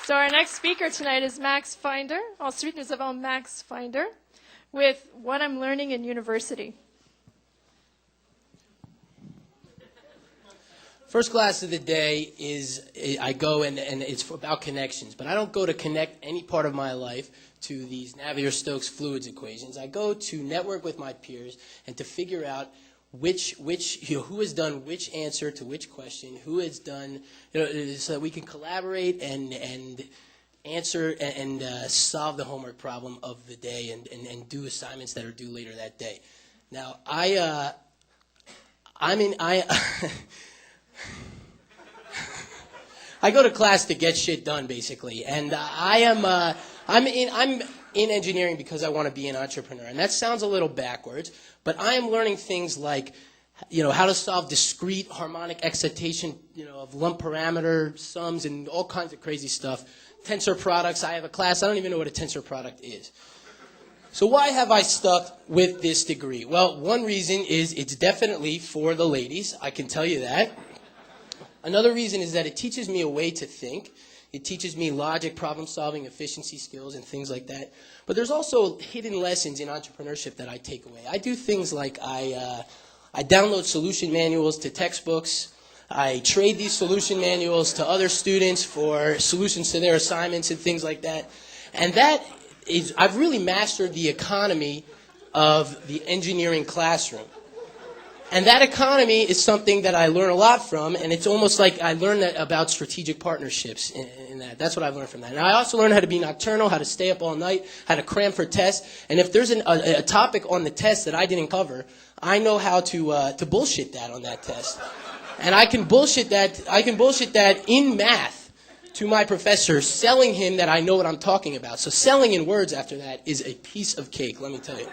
So our next speaker tonight is Max Finder. I'll speak us about Max Finder with What I'm Learning in University. First class of the day is I go and it's about connections, but I don't go to connect any part of my life to these Navier-Stokes fluids equations. I go to network with my peers and to figure out who has done which answer to which question, who has done, so that we can collaborate and answer and solve the homework problem of the day and do assignments that are due later that day. Now, I go to class to get shit done, basically, and I'm in engineering because I want to be an entrepreneur, and that sounds a little backwards, but I am learning things like, how to solve discrete harmonic excitation, of lump parameter sums and all kinds of crazy stuff. Tensor products. I have a class. I don't even know what a tensor product is. So why have I stuck with this degree? Well, one reason is it's definitely for the ladies. I can tell you that. Another reason is that it teaches me a way to think. It teaches me logic, problem-solving, efficiency skills, and things like that. But there's also hidden lessons in entrepreneurship that I take away. I do things like I download solution manuals to textbooks. I trade these solution manuals to other students for solutions to their assignments and things like that. And I've really mastered the economy of the engineering classroom. And that economy is something that I learn a lot from, and it's almost like I learned that about strategic partnerships in that. That's what I've learned from that. And I also learned how to be nocturnal, how to stay up all night, how to cram for tests. And if there's a topic on the test that I didn't cover, I know how to bullshit that on that test. And I can bullshit that in math to my professor, selling him that I know what I'm talking about. So selling in words after that is a piece of cake, let me tell you.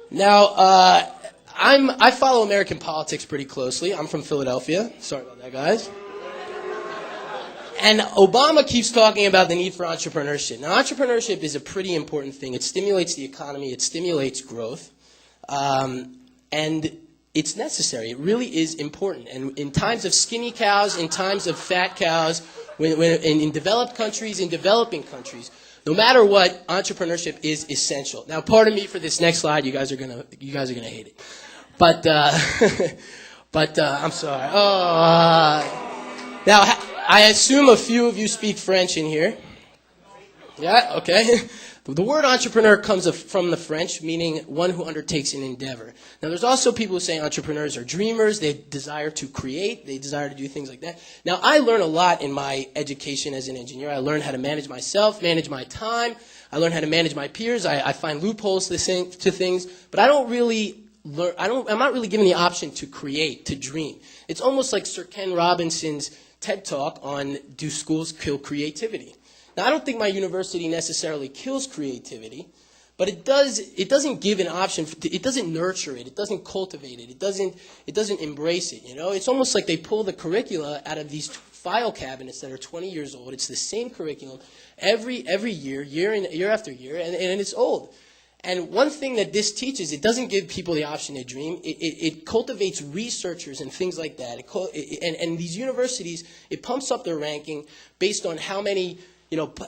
Now, I follow American politics pretty closely. I'm from Philadelphia. Sorry about that, guys. And Obama keeps talking about the need for entrepreneurship. Now, entrepreneurship is a pretty important thing. It stimulates the economy. It stimulates growth. And it's necessary. It really is important. And in times of skinny cows, in times of fat cows, in developed countries, in developing countries, no matter what, entrepreneurship is essential. Now, pardon me for this next slide. You guys are gonna hate it. But I'm sorry. Now, I assume a few of you speak French in here. Yeah, okay. The word entrepreneur comes from the French, meaning one who undertakes an endeavor. Now, there's also people who say entrepreneurs are dreamers. They desire to create. They desire to do things like that. Now, I learn a lot in my education as an engineer. I learned how to manage myself, manage my time. I learned how to manage my peers. I find loopholes to things. But I'm not really given the option to create, to dream. It's almost like Sir Ken Robinson's TED Talk on Do Schools Kill Creativity? Now, I don't think my university necessarily kills creativity, but it doesn't give an option. It doesn't nurture it. It doesn't cultivate it. It doesn't embrace it. It's almost like they pull the curricula out of these file cabinets that are 20 years old. It's the same curriculum every year after year, and it's old. And one thing that this teaches, it doesn't give people the option to dream. It cultivates researchers and things like that. And these universities, it pumps up their ranking based on how many,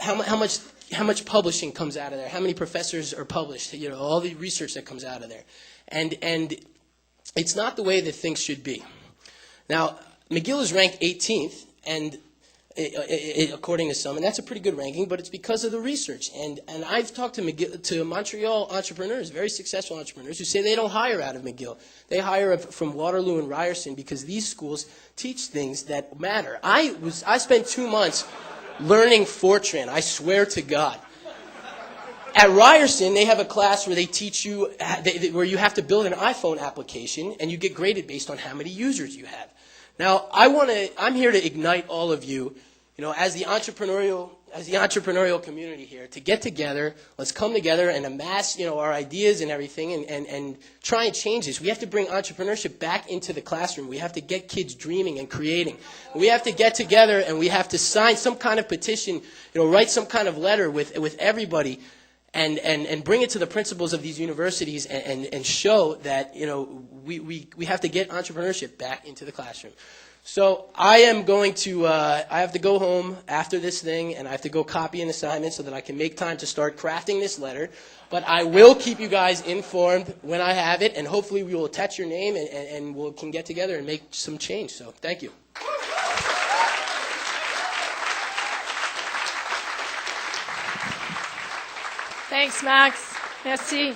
how much publishing comes out of there, how many professors are published, all the research that comes out of there. And it's not the way that things should be. Now, McGill is ranked 18th, and according to some, and that's a pretty good ranking, but it's because of the research. And I've talked to Montreal entrepreneurs, very successful entrepreneurs, who say they don't hire out of McGill. They hire from Waterloo and Ryerson because these schools teach things that matter. I spent 2 months learning Fortran, I swear to God. At Ryerson, they have a class where they teach you, where you have to build an iPhone application, and you get graded based on how many users you have. Now, I'm here to ignite all of you, as the entrepreneurial community here, to get together. Let's come together and amass, our ideas and everything, and try and change this. We have to bring entrepreneurship back into the classroom. We have to get kids dreaming and creating. We have to get together and we have to sign some kind of petition, write some kind of letter with everybody. And bring it to the principals of these universities and show that we have to get entrepreneurship back into the classroom. So I am going to, I have to go home after this thing, and I have to go copy an assignment so that I can make time to start crafting this letter. But I will keep you guys informed when I have it, and hopefully we will attach your name, and we can get together and make some change. So thank you. Thanks, Max. Merci.